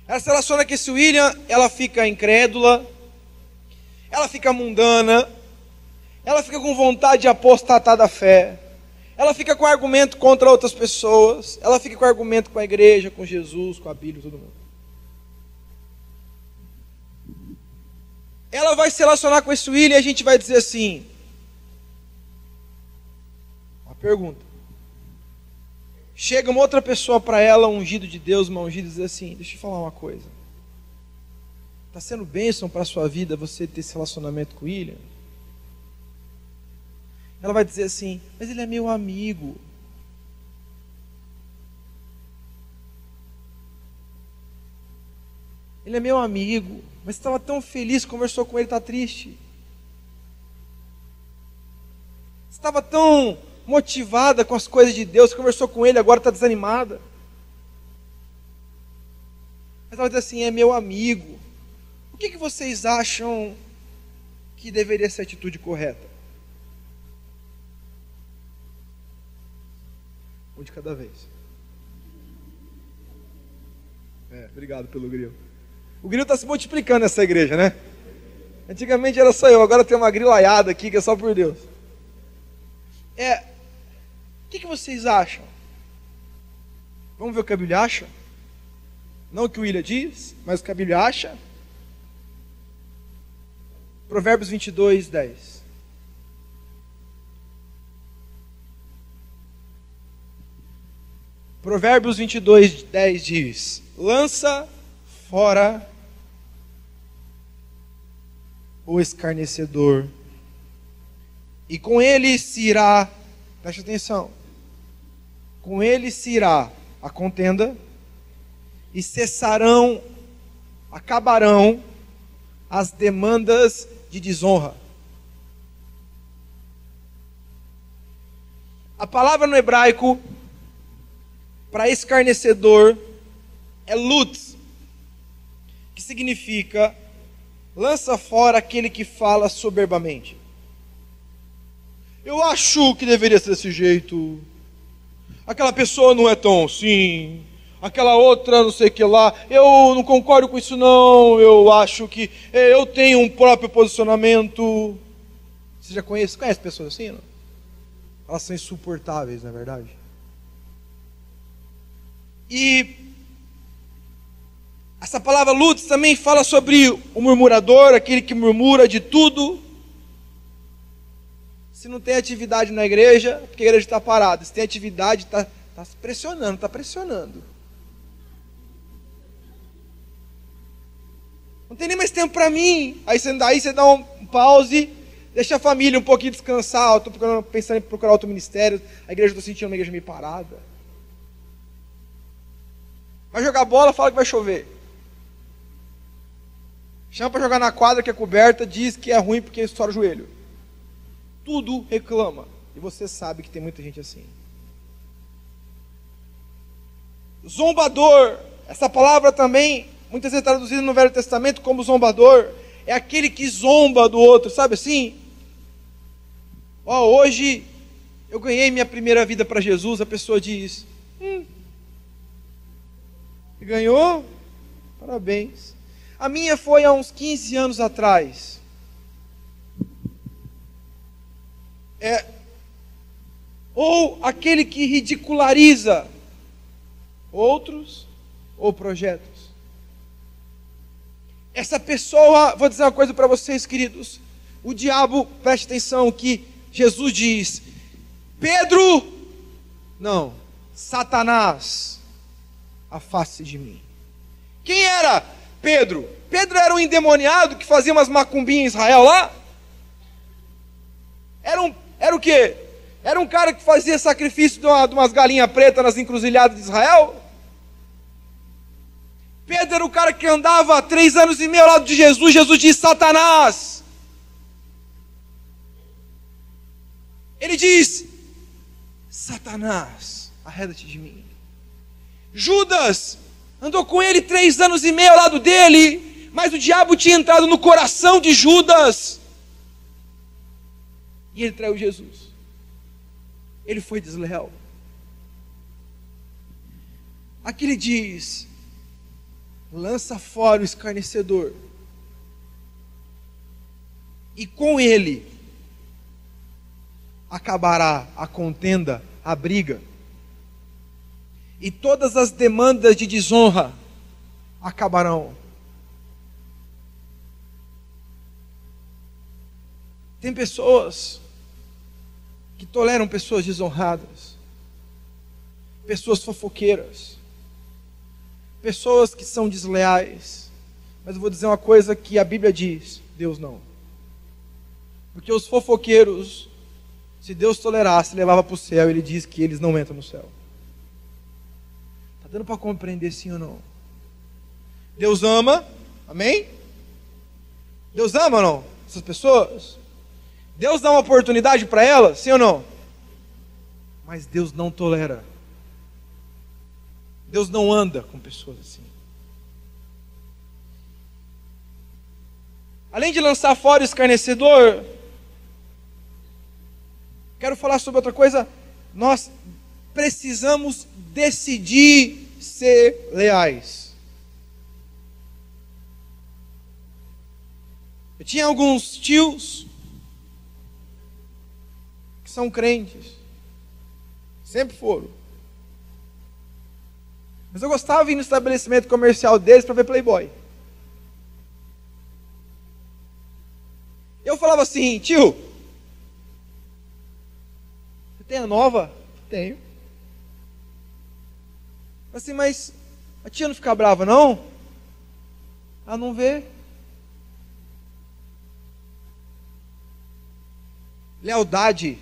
Ela se relaciona com esse William, ela fica incrédula, ela fica mundana, ela fica com vontade de apostatar da fé, ela fica com argumento contra outras pessoas, ela fica com argumento com a igreja, com Jesus, com a Bíblia, todo mundo. Ela vai se relacionar com esse William e a gente vai dizer assim, uma pergunta. Chega uma outra pessoa para ela, ungido de Deus, uma ungida, e diz assim: deixa eu falar uma coisa. Está sendo bênção para a sua vida você ter esse relacionamento com o William? Ela vai dizer assim: mas ele é meu amigo. Ele é meu amigo. Mas estava tão feliz, conversou com ele, está triste. Estava tão motivada com as coisas de Deus, conversou com ele, agora está desanimada. Mas ela diz assim: é meu amigo. O que vocês acham que deveria ser a atitude correta? Um de cada vez. Obrigado pelo grilo. O grilo está se multiplicando nessa igreja, né? Antigamente era só eu, agora tem uma grilaiada aqui que é só por Deus. O que vocês acham? Vamos ver o que a Bíblia acha? Não o que o William diz, mas o que a Bíblia acha. Provérbios 22, 10. Provérbios 22, 10 diz: lança fora o escarnecedor, e com ele se irá, preste atenção, com ele se irá a contenda, e acabarão as demandas de desonra. A palavra no hebraico para escarnecedor é lutz, que significa lança fora aquele que fala soberbamente. Eu acho que deveria ser desse jeito. Aquela pessoa não é tão assim. Aquela outra não sei o que lá. Eu não concordo com isso não. Eu acho que eu tenho um próprio posicionamento. Você já conhece pessoas assim, não? Elas são insuportáveis, não é verdade? E essa palavra lutz também fala sobre o murmurador, aquele que murmura de tudo. Se não tem atividade na igreja, porque a igreja está parada. Se tem atividade, está pressionando, está pressionando. Não tem nem mais tempo para mim. Aí você dá um pause, deixa a família um pouquinho descansar. Eu estou pensando em procurar outro ministério. A igreja, estou sentindo uma igreja meio parada. Vai jogar bola, fala que vai chover. Chama para jogar na quadra que é coberta, diz que é ruim porque estoura o joelho. Tudo reclama. E você sabe que tem muita gente assim. Zombador. Essa palavra também, muitas vezes traduzida no Velho Testamento como zombador. É aquele que zomba do outro, sabe assim? Hoje eu ganhei minha primeira vida para Jesus. A pessoa diz: ganhou? Parabéns. A minha foi há uns 15 anos atrás. Ou aquele que ridiculariza outros ou projetos. Essa pessoa, vou dizer uma coisa para vocês, queridos. O diabo, preste atenção que Jesus diz: Pedro, não, Satanás, afaste de mim. Quem era Pedro? Pedro era um endemoniado que fazia umas macumbinhas em Israel lá? Era o quê? Era um cara que fazia sacrifício de umas galinhas pretas nas encruzilhadas de Israel? Pedro era o cara que andava 3 anos e meio ao lado de Jesus. Jesus disse: Satanás. Ele diz: Satanás, arreda-te de mim. Judas andou com ele 3 anos e meio ao lado dele, mas o diabo tinha entrado no coração de Judas e ele traiu Jesus. Ele foi desleal. Aqui ele diz: lança fora o escarnecedor, e com ele acabará a contenda, a briga, e todas as demandas de desonra acabarão. Tem pessoas que toleram pessoas desonradas, pessoas fofoqueiras, pessoas que são desleais. Mas eu vou dizer uma coisa que a Bíblia diz: Deus não. Porque os fofoqueiros, se Deus tolerasse, levava para o céu. Ele diz que eles não entram no céu. Está dando para compreender sim ou não? Deus ama, amém? Deus ama ou não? Essas pessoas? Deus dá uma oportunidade para elas, sim ou não? Mas Deus não tolera. Deus não anda com pessoas assim. Além de lançar fora o escarnecedor, quero falar sobre outra coisa. precisamos decidir ser leais. Eu tinha alguns tios que são crentes, sempre foram. Mas eu gostava de ir no estabelecimento comercial deles para ver Playboy. Eu falava assim: tio, você tem a nova? Tenho. Assim, mas a tia não fica brava, não? Ela não vê. Lealdade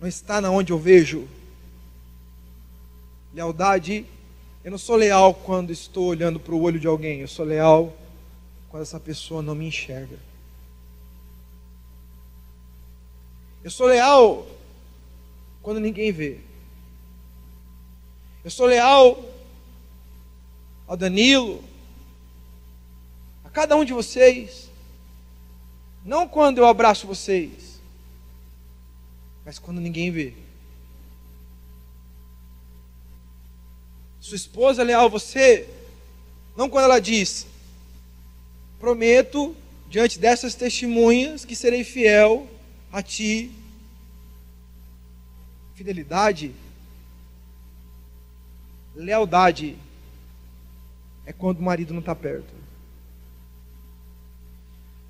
não está na onde eu vejo. Lealdade, eu não sou leal quando estou olhando para o olho de alguém. Eu sou leal quando essa pessoa não me enxerga. Eu sou leal quando ninguém vê. Eu sou leal ao Danilo, a cada um de vocês, não quando eu abraço vocês, mas quando ninguém vê. Sua esposa é leal a você, não quando ela diz: prometo, diante dessas testemunhas, que serei fiel a ti. Fidelidade, lealdade, é quando o marido não está perto.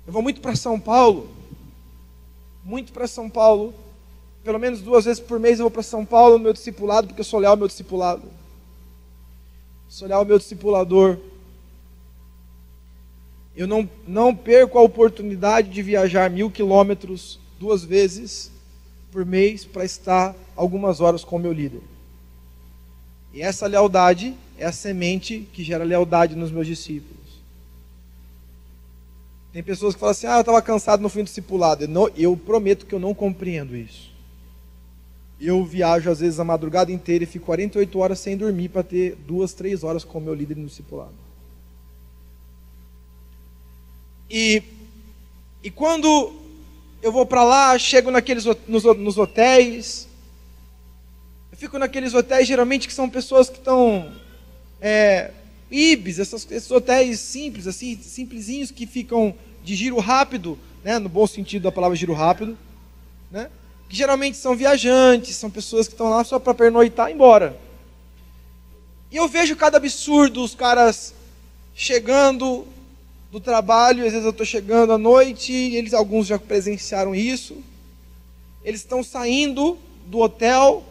Eu vou muito para São Paulo, pelo menos 2 vezes por mês eu vou para São Paulo no meu discipulado, porque eu sou leal ao meu discipulado. Sou leal ao meu discipulador. Eu não perco a oportunidade de viajar 1000 quilômetros 2 vezes por mês para estar algumas horas com o meu líder. E essa lealdade é a semente que gera lealdade nos meus discípulos. Tem pessoas que falam assim: eu estava cansado no fim do discipulado. Eu prometo que eu não compreendo isso. Eu viajo às vezes a madrugada inteira e fico 48 horas sem dormir para ter 2, 3 horas com o meu líder no discipulado. E quando eu vou para lá, chego nos hotéis, eu fico naqueles hotéis geralmente que são pessoas que estão Ibis, esses hotéis simples, assim, simplesinhos, que ficam de giro rápido, né, no bom sentido da palavra giro rápido, né, que geralmente são viajantes, são pessoas que estão lá só para pernoitar e ir embora. E eu vejo cada absurdo, os caras chegando do trabalho, às vezes eu estou chegando à noite, e alguns já presenciaram isso, eles estão saindo do hotel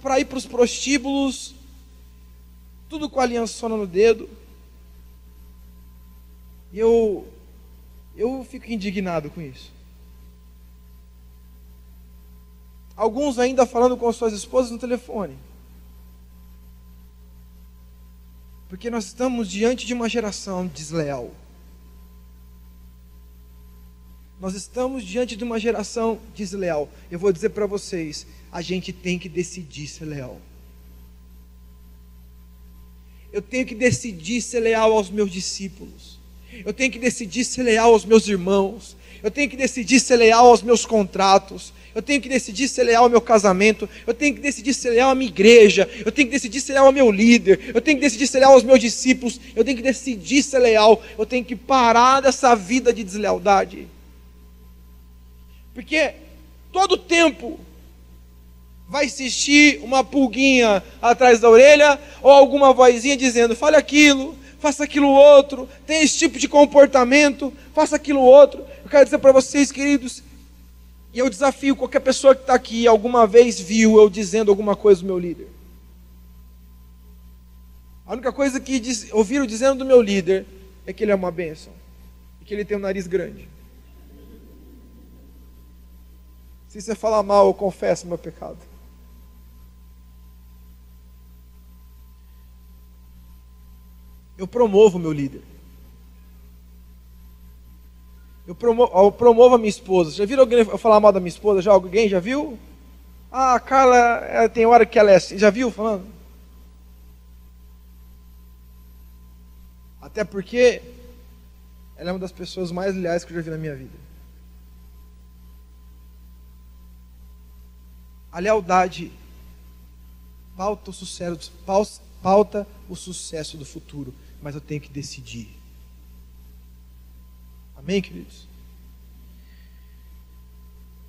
para ir para os prostíbulos, tudo com a aliançona no dedo. E eu fico indignado com isso. Alguns ainda falando com suas esposas no telefone. Porque nós estamos diante de uma geração desleal. Nós estamos diante de uma geração desleal. Eu vou dizer para vocês, a gente tem que decidir ser leal. Eu tenho que decidir ser leal aos meus discípulos. Eu tenho que decidir ser leal aos meus irmãos. Eu tenho que decidir ser leal aos meus contratos. Eu tenho que decidir ser leal ao meu casamento. Eu tenho que decidir ser leal à minha igreja. Eu tenho que decidir ser leal ao meu líder. Eu tenho que decidir ser leal aos meus discípulos. Eu tenho que decidir ser leal. Eu tenho que parar dessa vida de deslealdade. Porque todo tempo vai existir uma pulguinha atrás da orelha, ou alguma vozinha dizendo: fale aquilo, faça aquilo outro, tenha esse tipo de comportamento, faça aquilo outro. Eu quero dizer para vocês, queridos, e eu desafio qualquer pessoa que está aqui, alguma vez viu eu dizendo alguma coisa do meu líder. A única coisa que ouviram dizendo do meu líder é que ele é uma bênção, e que ele tem um nariz grande. Se você falar mal, eu confesso meu pecado. Eu promovo o meu líder. Eu promovo a minha esposa. Já viram alguém falar mal da minha esposa? Já alguém já viu? A Carla, tem hora que ela é assim. Já viu falando? Até porque ela é uma das pessoas mais leais que eu já vi na minha vida. A lealdade pauta o sucesso do futuro, mas eu tenho que decidir. Amém, queridos?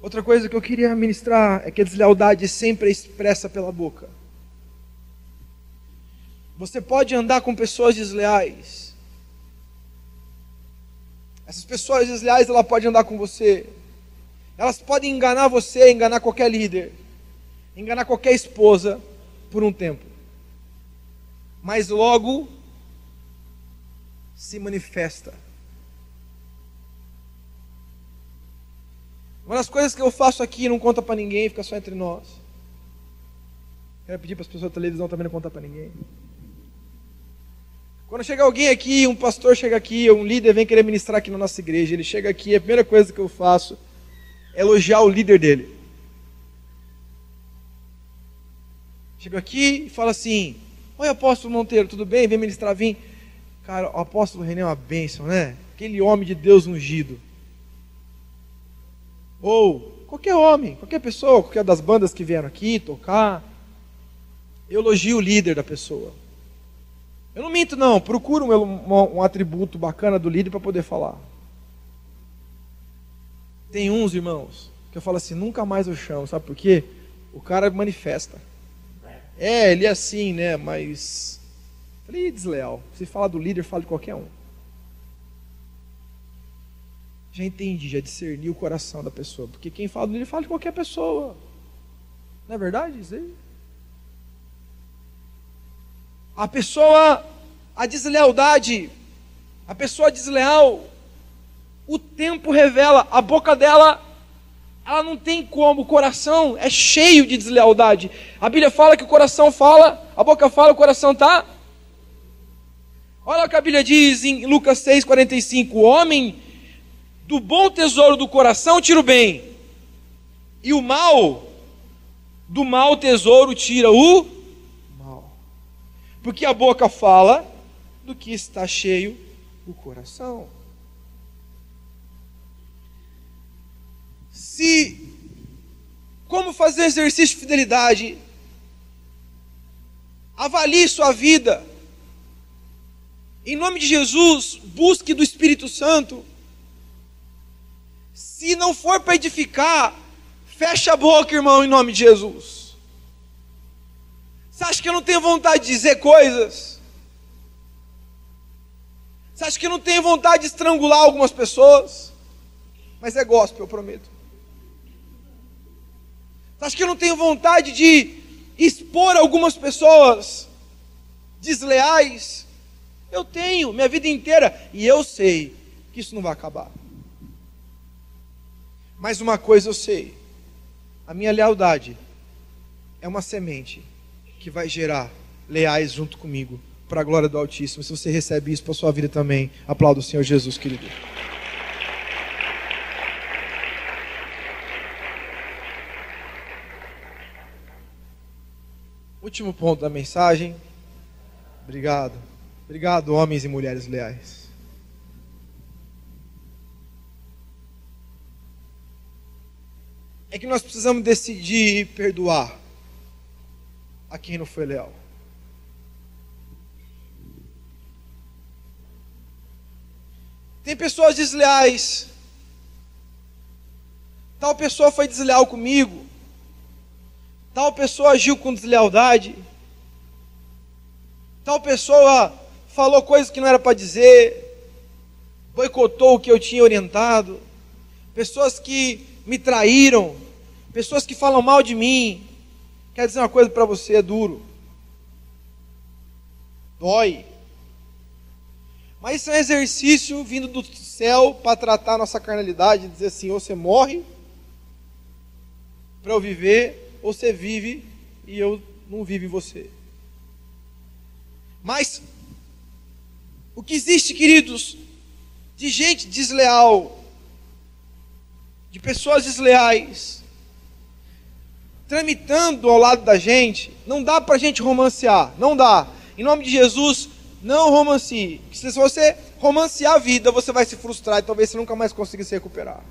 Outra coisa que eu queria ministrar é que a deslealdade sempre é expressa pela boca. Você pode andar com pessoas desleais. Essas pessoas desleais, elas podem andar com você. Elas podem enganar você, enganar qualquer líder, enganar qualquer esposa por um tempo. Mas logo se manifesta. Uma das coisas que eu faço aqui, não conta para ninguém, fica só entre nós. Quero pedir para as pessoas da televisão também não contar para ninguém. Quando chega alguém aqui, um pastor chega aqui, um líder vem querer ministrar aqui na nossa igreja, ele chega aqui, a primeira coisa que eu faço é elogiar o líder dele. Chego aqui e falo assim: oi, apóstolo Monteiro, tudo bem? Vem ministrar, vim. Cara, o apóstolo René é uma bênção, né? Aquele homem de Deus ungido. Ou qualquer homem, qualquer pessoa, qualquer das bandas que vieram aqui tocar, eu elogio o líder da pessoa. Eu não minto não, procuro um atributo bacana do líder para poder falar. Tem uns irmãos que eu falo assim, nunca mais eu chamo, sabe por quê? O cara manifesta. Ele é assim, né? Mas falei, desleal. Se fala do líder, fala de qualquer um. Já entendi, já discerni o coração da pessoa. Porque quem fala do líder fala de qualquer pessoa. Não é verdade isso aí? A deslealdade, a pessoa desleal, o tempo revela, a boca dela, ela não tem como, o coração é cheio de deslealdade. A Bíblia fala que o coração fala, a boca fala, o coração está. Olha o que a Bíblia diz em Lucas 6,45, o homem do bom tesouro do coração tira o bem, e o mal, do mau tesouro tira o mal. Porque a boca fala do que está cheio o coração. Como fazer exercício de fidelidade? Avalie sua vida. Em nome de Jesus, busque do Espírito Santo. Se não for para edificar, fecha a boca, irmão, em nome de Jesus. Você acha que eu não tenho vontade de dizer coisas? Você acha que eu não tenho vontade de estrangular algumas pessoas? Mas é gospel, eu prometo. Você acha que eu não tenho vontade de expor algumas pessoas desleais? Eu tenho, minha vida inteira. E eu sei que isso não vai acabar. Mas uma coisa eu sei: a minha lealdade é uma semente que vai gerar leais junto comigo, para a glória do Altíssimo. Se você recebe isso para a sua vida também, aplauda o Senhor Jesus, querido. Último ponto da mensagem. Obrigado. Obrigado, homens e mulheres leais. É que nós precisamos decidir perdoar a quem não foi leal. Tem pessoas desleais. Tal pessoa foi desleal comigo. Tal pessoa agiu com deslealdade. Tal pessoa falou coisas que não era para dizer. Boicotou o que eu tinha orientado. Pessoas que me traíram. Pessoas que falam mal de mim. Quero dizer uma coisa para você, é duro. Dói. Mas isso é um exercício vindo do céu para tratar a nossa carnalidade e dizer assim: ou você morre para eu viver, ou você vive e eu não vivo em você. Mas o que existe, queridos, de gente desleal, de pessoas desleais, tramitando ao lado da gente, não dá para a gente romancear, não dá. Em nome de Jesus, não romancie. Se você romancear a vida, você vai se frustrar e talvez você nunca mais consiga se recuperar.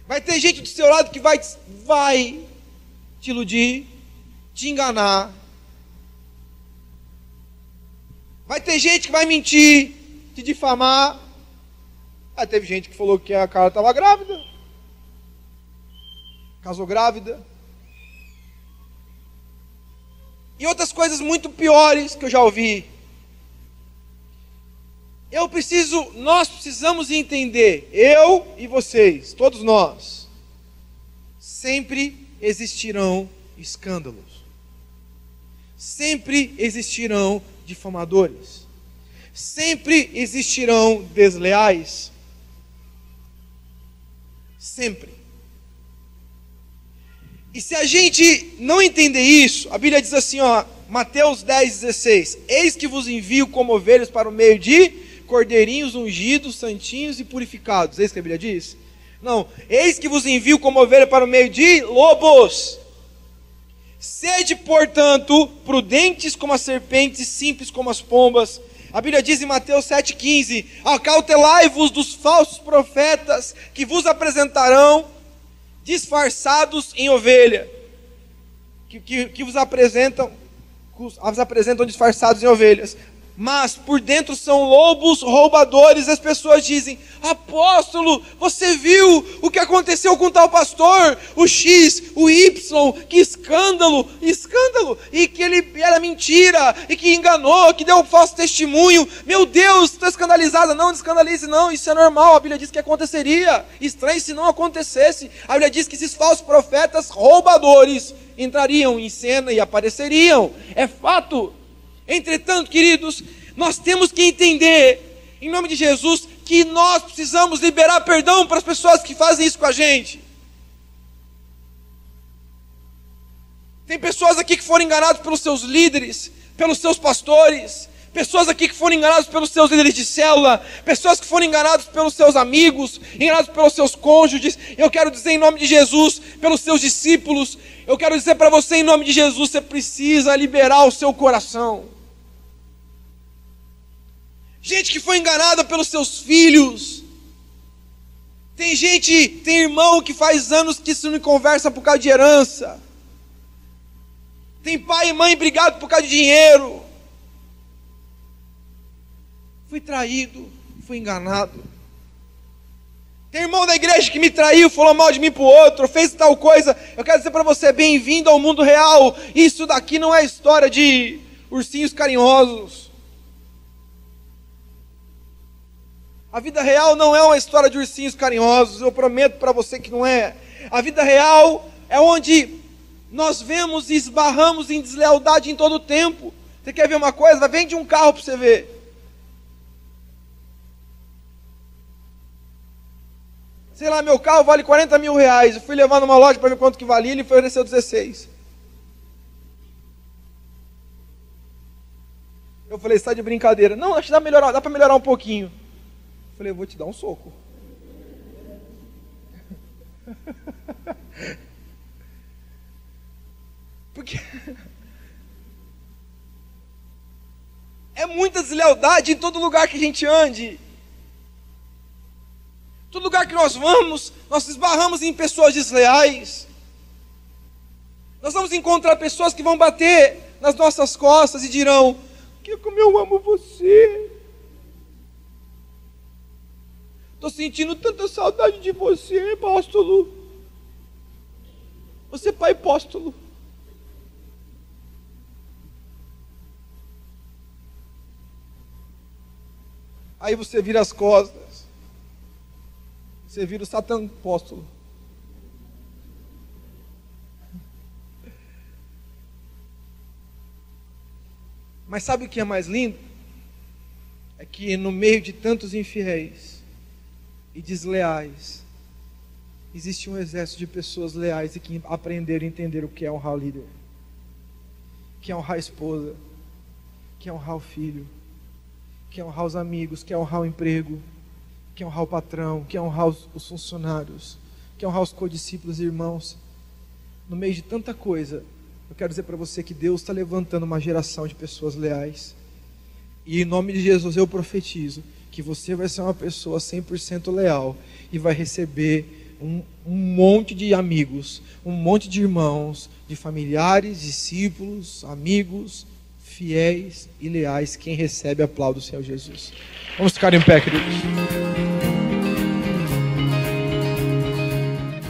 Vai ter gente do seu lado que vai te iludir, te enganar. Vai ter gente que vai mentir, te difamar. Teve gente que falou que a Carla estava grávida. Casou grávida. E outras coisas muito piores que eu já ouvi. Nós precisamos entender, eu e vocês, todos nós, sempre existirão escândalos. Sempre existirão difamadores. Sempre existirão desleais. Sempre. E se a gente não entender isso, a Bíblia diz assim, Mateus 10,16: eis que vos envio como ovelhas para o meio de cordeirinhos ungidos, santinhos e purificados. É isso que a Bíblia diz? Não. Eis que vos envio como ovelha para o meio de lobos. Sede, portanto, prudentes como as serpentes, simples como as pombas. A Bíblia diz em Mateus 7,15: acautelai-vos dos falsos profetas que vos apresentarão disfarçados em ovelha. Que vos apresentam disfarçados em ovelhas, mas por dentro são lobos roubadores. As pessoas dizem: apóstolo, você viu o que aconteceu com tal pastor, o X, o Y, que escândalo, e que ele era mentira, e que enganou, que deu um falso testemunho. Meu Deus, estou escandalizada. Não escandalize não, isso é normal. A Bíblia diz que aconteceria. Estranho se não acontecesse. A Bíblia diz que esses falsos profetas roubadores entrariam em cena e apareceriam. É fato. Entretanto, queridos, nós temos que entender, em nome de Jesus, que nós precisamos liberar perdão para as pessoas que fazem isso com a gente. Tem pessoas aqui que foram enganadas pelos seus líderes, pelos seus pastores, pessoas aqui que foram enganadas pelos seus líderes de célula, pessoas que foram enganadas pelos seus amigos, enganadas pelos seus cônjuges. Eu quero dizer em nome de Jesus, pelos seus discípulos, eu quero dizer para você em nome de Jesus, você precisa liberar o seu coração. Gente que foi enganada pelos seus filhos. Tem irmão que faz anos que isso não conversa por causa de herança. Tem pai e mãe brigados por causa de dinheiro. Fui traído, fui enganado. Tem irmão da igreja que me traiu, falou mal de mim para o outro, fez tal coisa. Eu quero dizer para você, bem-vindo ao mundo real. Isso daqui não é história de ursinhos carinhosos. A vida real não é uma história de ursinhos carinhosos, eu prometo para você que não é. A vida real é onde nós vemos e esbarramos em deslealdade em todo o tempo. Você quer ver uma coisa? Vende um carro para você ver. Sei lá, meu carro vale 40 mil reais. Eu fui levar numa loja para ver quanto que valia, ele ofereceu 16. Eu falei, você está de brincadeira. Não, acho que dá para melhorar um pouquinho. Eu falei, eu vou te dar um soco. Porque é muita deslealdade em todo lugar que a gente ande. Todo lugar que nós vamos, nós esbarramos em pessoas desleais. Nós vamos encontrar pessoas que vão bater nas nossas costas e dirão: que como eu amo você. Estou sentindo tanta saudade de você, apóstolo. Você é pai apóstolo. Aí você vira as costas. Você vira o Satã apóstolo. Mas sabe o que é mais lindo? É que no meio de tantos infiéis e desleais, existe um exército de pessoas leais e que aprenderam a entender o que é honrar o líder, que é honrar a esposa, que é honrar o filho, que é honrar os amigos, que é honrar o emprego, que é honrar o patrão, que é honrar os funcionários, que é honrar os codiscípulos e irmãos. No meio de tanta coisa, eu quero dizer para você que Deus está levantando uma geração de pessoas leais. E em nome de Jesus eu profetizo que você vai ser uma pessoa 100% leal e vai receber um monte de amigos, um monte de irmãos, de familiares, discípulos, amigos, fiéis e leais. Quem recebe, aplaude o Senhor Jesus. Vamos ficar em pé, queridos.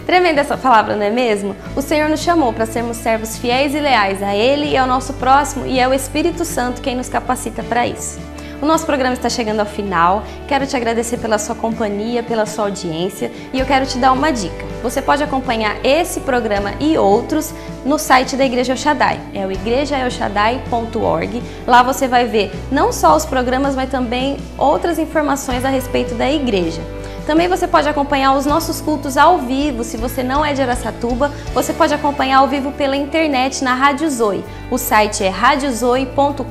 Tremenda essa palavra, não é mesmo? O Senhor nos chamou para sermos servos fiéis e leais a Ele e ao nosso próximo, e é o Espírito Santo quem nos capacita para isso. O nosso programa está chegando ao final. Quero te agradecer pela sua companhia, pela sua audiência, e eu quero te dar uma dica. Você pode acompanhar esse programa e outros no site da Igreja El Shaddai. É o igrejaelshaddai.org. Lá você vai ver não só os programas, mas também outras informações a respeito da igreja. Também você pode acompanhar os nossos cultos ao vivo. Se você não é de Araçatuba, você pode acompanhar ao vivo pela internet na Rádio Zoe. O site é radiozoe.com.br.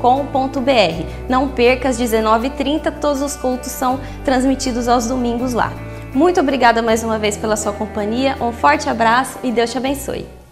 Não perca, às 19h30, todos os cultos são transmitidos aos domingos lá. Muito obrigada mais uma vez pela sua companhia, um forte abraço e Deus te abençoe.